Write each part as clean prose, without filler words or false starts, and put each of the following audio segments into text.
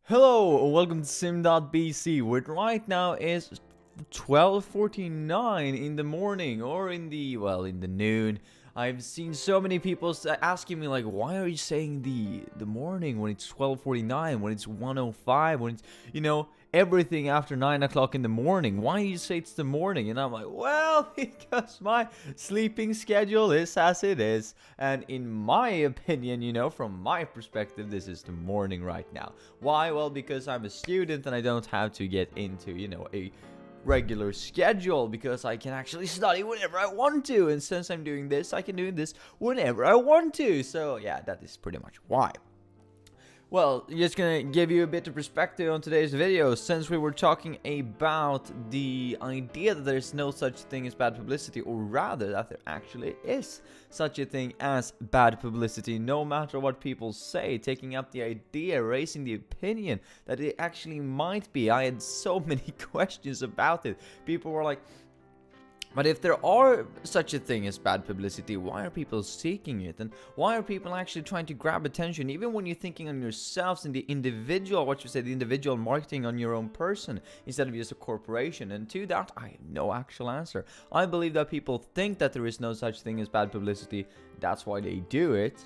Hello, welcome to Sim.bc, where right now is 12:49 in the morning, or in the noon. I've seen so many people asking me like, why are you saying the morning when it's 12:49, when it's 1:05, when it's everything after 9 o'clock in the morning? Why do you say it's the morning? And I'm like, well, because my sleeping schedule is as it is, and in my opinion, from my perspective, this is the morning right now. Why? Well, because I'm a student and I don't have to get into a regular schedule, because I can actually study whenever I want to, and since I'm doing this, I can do this whenever I want to. So yeah, that is pretty much why. Well, just gonna give you a bit of perspective on today's video, since we were talking about the idea that there's no such thing as bad publicity, or rather that there actually is such a thing as bad publicity, no matter what people say, taking up the idea, raising the opinion that it actually might be. I had so many questions about it. People were like, but if there are such a thing as bad publicity, why are people seeking it? And why are people actually trying to grab attention? Even when you're thinking on yourselves and the individual, the individual marketing on your own person instead of just a corporation. And to that, I have no actual answer. I believe that people think that there is no such thing as bad publicity. That's why they do it.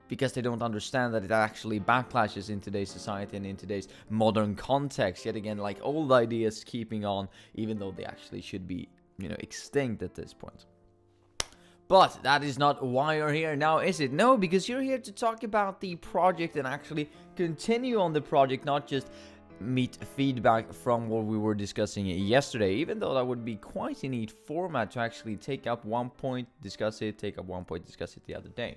Because they don't understand that it actually backlashes in today's society and in today's modern context. Yet again, like old ideas keeping on, even though they actually should be extinct at this point. But that is not why you're here now, is it? No, because you're here to talk about the project and actually continue on the project, not just meet feedback from what we were discussing yesterday, even though that would be quite a neat format to actually take up one point, discuss it, take up one point, discuss it the other day.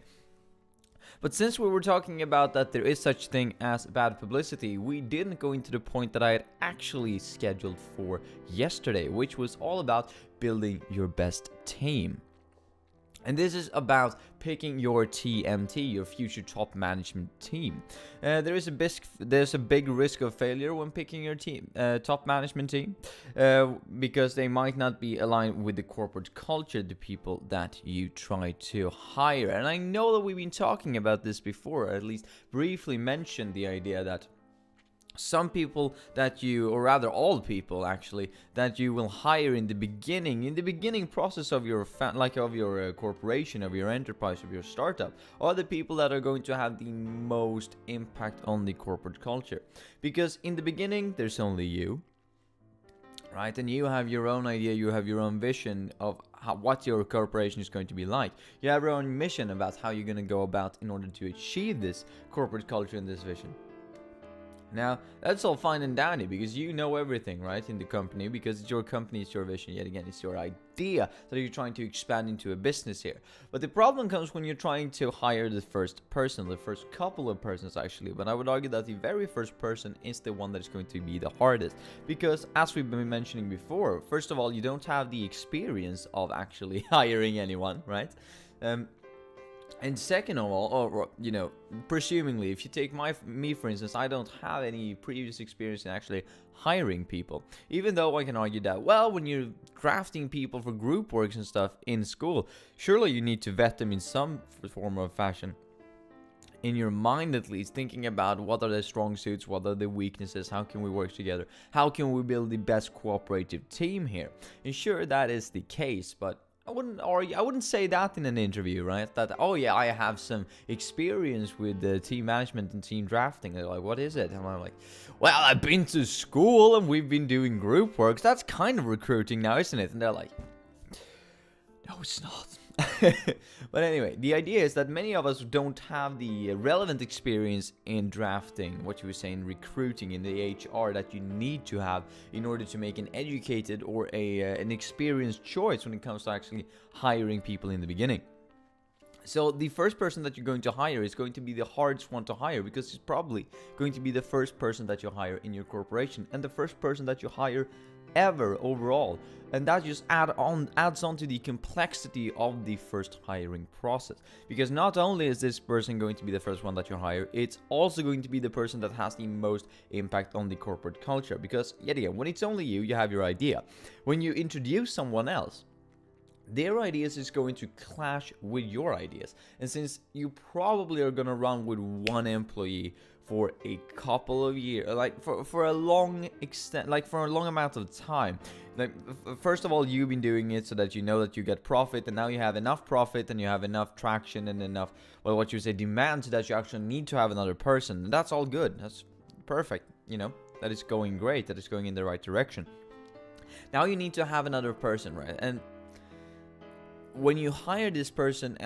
But since we were talking about that there is such thing as bad publicity, we didn't go into the point that I had actually scheduled for yesterday, which was all about building your best team. And this is about picking your TMT, your future top management team. There's a big risk of failure when picking your team, top management team, because they might not be aligned with the corporate culture, the people that you try to hire. And I know that we've been talking about this before, or at least briefly mentioned the idea that some people that you, or rather all people actually, that you will hire in the beginning process of your corporation, of your enterprise, of your startup, are the people that are going to have the most impact on the corporate culture. Because in the beginning, there's only you, right? And you have your own idea, you have your own vision of what your corporation is going to be like. You have your own mission about how you're going to go about in order to achieve this corporate culture and this vision. Now, that's all fine and dandy because you know everything, right, in the company, because it's your company, it's your vision, yet again, it's your idea that you're trying to expand into a business here. But the problem comes when you're trying to hire the first person, the first couple of persons actually, but I would argue that the very first person is the one that is going to be the hardest, because as we've been mentioning before, first of all, you don't have the experience of actually hiring anyone, right? And second of all, or presumably, if you take me for instance, I don't have any previous experience in actually hiring people. Even though I can argue that, well, when you're drafting people for group works and stuff in school, surely you need to vet them in some form or fashion. In your mind at least, thinking about what are their strong suits, what are the weaknesses, how can we work together, how can we build the best cooperative team here. And sure, that is the case, but I wouldn't say that in an interview, right? That, oh yeah, I have some experience with the team management and team drafting. They're like, what is it? And I'm like, well, I've been to school and we've been doing group works. That's kind of recruiting now, isn't it? And they're like, no, it's not. But anyway, the idea is that many of us don't have the relevant experience in drafting, what you were saying, recruiting, in the HR that you need to have in order to make an educated or an experienced choice when it comes to actually hiring people in the beginning. So the first person that you're going to hire is going to be the hardest one to hire, because it's probably going to be the first person that you hire in your corporation and the first person that you hire ever overall. And that just adds on to the complexity of the first hiring process, because not only is this person going to be the first one that you hire, it's also going to be the person that has the most impact on the corporate culture. Because yet again, when it's only you have your idea. When you introduce someone else, their ideas is going to clash with your ideas. And since you probably are going to run with one employee for a couple of years, like for a long extent, like for a long amount of time, like first of all, you've been doing it so that you know that you get profit, and now you have enough profit and you have enough traction and enough, well, what you say, demand, so that you actually need to have another person. And that's all good. That's perfect. That is going great. That is going in the right direction. Now you need to have another person, right? And when you hire this person,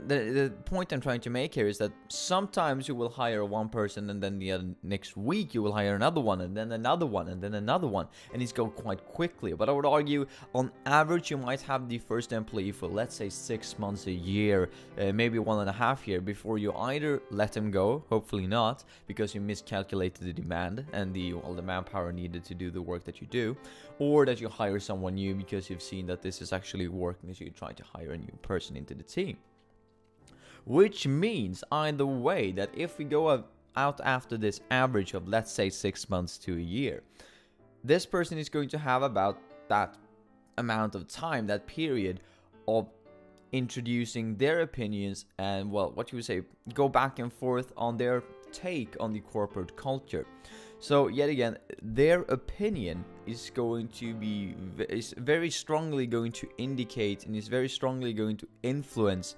the point I'm trying to make here is that sometimes you will hire one person, and then the next week you will hire another one, and then another one, and then another one, and it's go quite quickly. But I would argue, on average, you might have the first employee for, let's say, 6 months, a year, maybe 1.5 years, before you either let them go, hopefully not, because you miscalculated the demand and the manpower needed to do the work that you do, or that you hire someone new because you've seen that this is actually working, so you're trying to hire a new person into the team. Which means, either way, that if we go out after this average of, let's say, 6 months to a year, this person is going to have about that amount of time, that period of introducing their opinions and, well, what you would say, go back and forth on their take on the corporate culture. So yet again, their opinion is going to be is very strongly going to indicate and is very strongly going to influence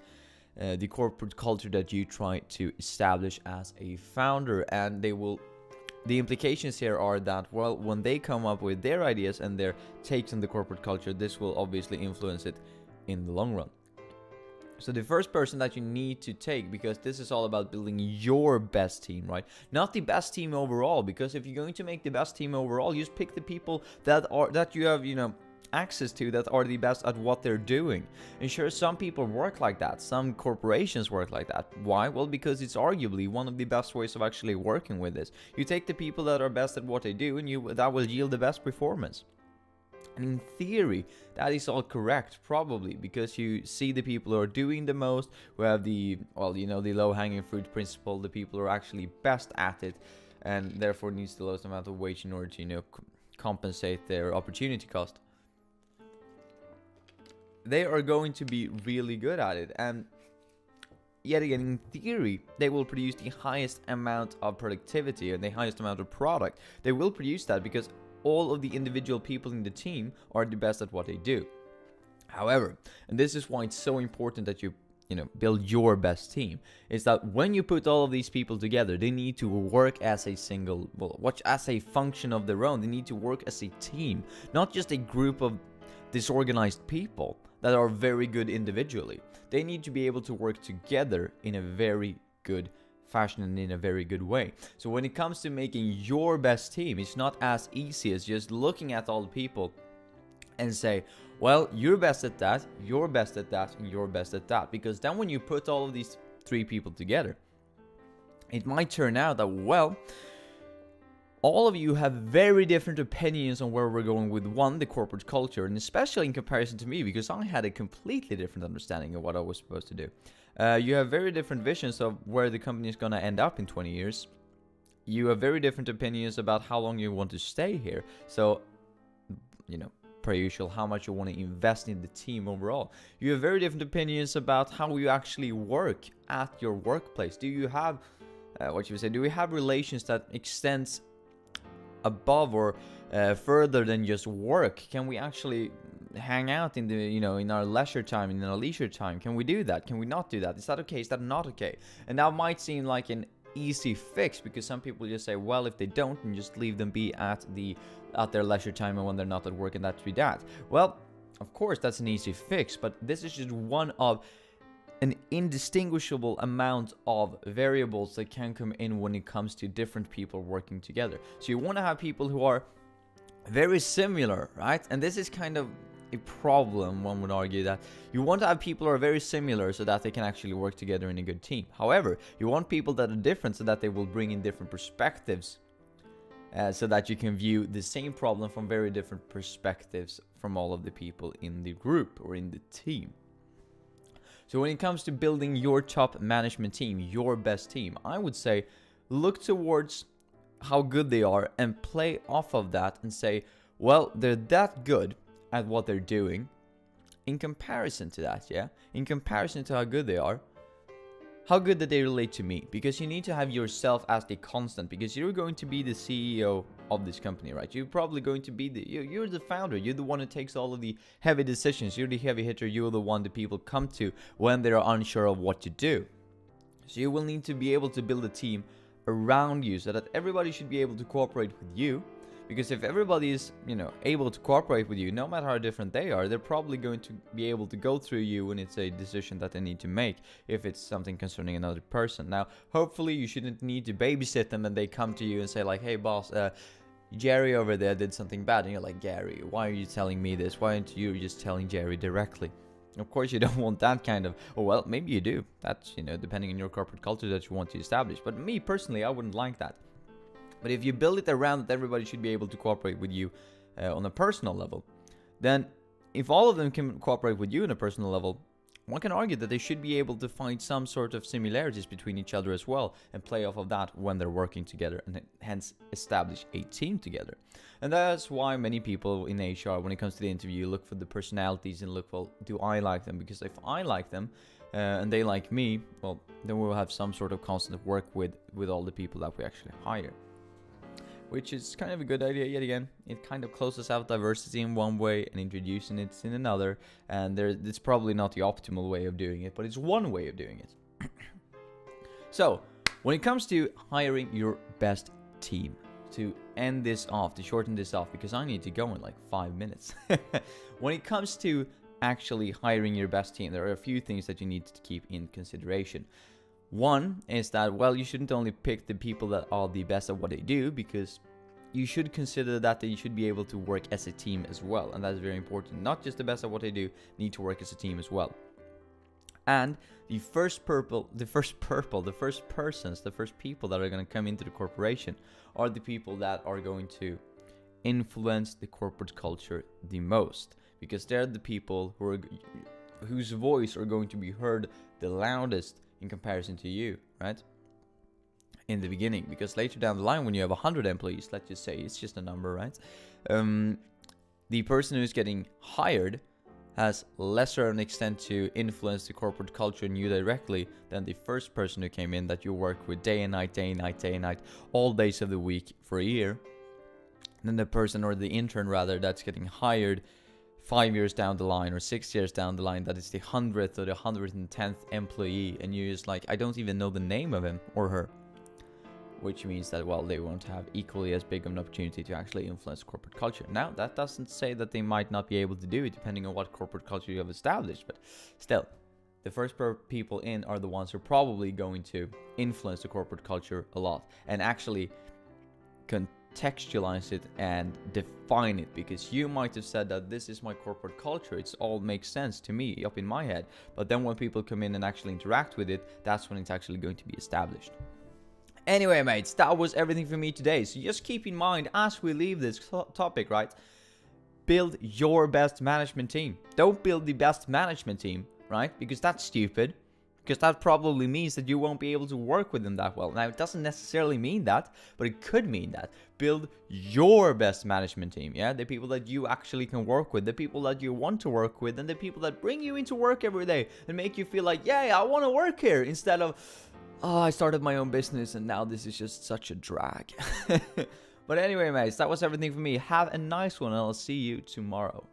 the corporate culture that you try to establish as a founder. And the implications here are that, well, when they come up with their ideas and their takes on the corporate culture, this will obviously influence it in the long run. So the first person that you need to take, because this is all about building your best team, right? Not the best team overall, because if you're going to make the best team overall, you just pick the people that you have, access to, that are the best at what they're doing. And sure, some people work like that. Some corporations work like that. Why? Well, because it's arguably one of the best ways of actually working with this. You take the people that are best at what they do, and that will yield the best performance. And in theory, that is all correct, probably, because you see the people who are doing the most, who have the low-hanging fruit principle, the people who are actually best at it, and therefore needs the lowest amount of wage in order to, compensate their opportunity cost. They are going to be really good at it, and yet again, in theory, they will produce the highest amount of productivity and the highest amount of product. They will produce that because all of the individual people in the team are the best at what they do. However, and this is why it's so important that you build your best team, is that when you put all of these people together, they need to work as a as a function of their own. They need to work as a team, not just a group of disorganized people that are very good individually. They need to be able to work together in a very good fashion and in a very good way. So when it comes to making your best team, it's not as easy as just looking at all the people and say, well, you're best at that, you're best at that, and you're best at that. Because then when you put all of these 3 people together, it might turn out that, well, all of you have very different opinions on where we're going with the corporate culture, and especially in comparison to me, because I had a completely different understanding of what I was supposed to do. You have very different visions of where the company is going to end up in 20 years. You have very different opinions about how long you want to stay here. So, per usual, how much you want to invest in the team overall. You have very different opinions about how you actually work at your workplace. Do you have, do we have relations that extends above or further than just work? Can we actually hang out in the in our leisure time, in our leisure time? Can we do that? Can we not do that? Is that okay? Is that not okay? And that might seem like an easy fix, because some people just say, well, if they don't, then just leave them be at their leisure time and when they're not at work, and that's be that. Well, of course that's an easy fix, but this is just one of an indistinguishable amount of variables that can come in when it comes to different people working together. So you want to have people who are very similar, right? And this is kind of a problem, one would argue, that you want to have people who are very similar so that they can actually work together in a good team. However, you want people that are different so that they will bring in different perspectives, so that you can view the same problem from very different perspectives from all of the people in the group or in the team. So when it comes to building your top management team, your best team, I would say look towards how good they are and play off of that and say, well, they're that good at what they're doing, in comparison to that, yeah, in comparison to how good they are, how good that they relate to me, because you need to have yourself as the constant, because you're going to be the CEO of this company, right? You're probably going to be you're the founder, you're the one who takes all of the heavy decisions, you're the heavy hitter, you're the one that people come to when they're unsure of what to do. So you will need to be able to build a team around you so that everybody should be able to cooperate with you. Because if everybody is, able to cooperate with you, no matter how different they are, they're probably going to be able to go through you when it's a decision that they need to make, if it's something concerning another person. Now, hopefully you shouldn't need to babysit them and they come to you and say like, hey boss, Jerry over there did something bad. And you're like, Gary, why are you telling me this? Why aren't you just telling Jerry directly? Of course, you don't want that kind of, well, maybe you do. That's, depending on your corporate culture that you want to establish. But me, personally, I wouldn't like that. But if you build it around that everybody should be able to cooperate with you on a personal level, then if all of them can cooperate with you on a personal level, one can argue that they should be able to find some sort of similarities between each other as well and play off of that when they're working together and hence establish a team together. And that's why many people in HR, when it comes to the interview, look for the personalities and look, well, do I like them? Because if I like them and they like me, well, then we'll have some sort of constant work with all the people that we actually hire. Which is kind of a good idea yet again. It kind of closes out diversity in one way and introducing it in another. And it's probably not the optimal way of doing it, but it's one way of doing it. So, when it comes to hiring your best team, to end this off, to shorten this off, because I need to go in like 5 minutes. When it comes to actually hiring your best team, there are a few things that you need to keep in consideration. One is that, well, you shouldn't only pick the people that are the best at what they do, because you should consider that they should be able to work as a team as well. And that's very important. Not just the best at what they do, need to work as a team as well. And the first people that are going to come into the corporation are the people that are going to influence the corporate culture the most, because they're the people whose voice are going to be heard the loudest in comparison to you, right? In the beginning, because later down the line, when you have 100 employees, let's just say it's just a number, right? The person who's getting hired has lesser an extent to influence the corporate culture in you directly than the first person who came in that you work with day and night, all days of the week for a year. And then the person, or the intern rather, that's getting hired 5 years down the line or 6 years down the line, that is the 100th or the 110th employee, and you're just like, I don't even know the name of him or her. Which means that, well, they won't have equally as big of an opportunity to actually influence corporate culture. Now, that doesn't say that they might not be able to do it, depending on what corporate culture you have established, but still, the first people in are the ones who are probably going to influence the corporate culture a lot, and actually contextualize it and define it, because you might have said that this is my corporate culture, it's all makes sense to me up in my head, but then when people come in and actually interact with it, that's when it's actually going to be established. Anyway, mates, that was everything for me today. So just keep in mind as we leave this topic, right? Build your best management team. Don't build the best management team, right? Because that's stupid. Because that probably means that you won't be able to work with them that well. Now, it doesn't necessarily mean that, but it could mean that. Build your best management team, yeah? The people that you actually can work with, the people that you want to work with, and the people that bring you into work every day and make you feel like, yeah, I want to work here, instead of, oh, I started my own business and now this is just such a drag. But anyway, mates, that was everything for me. Have a nice one and I'll see you tomorrow.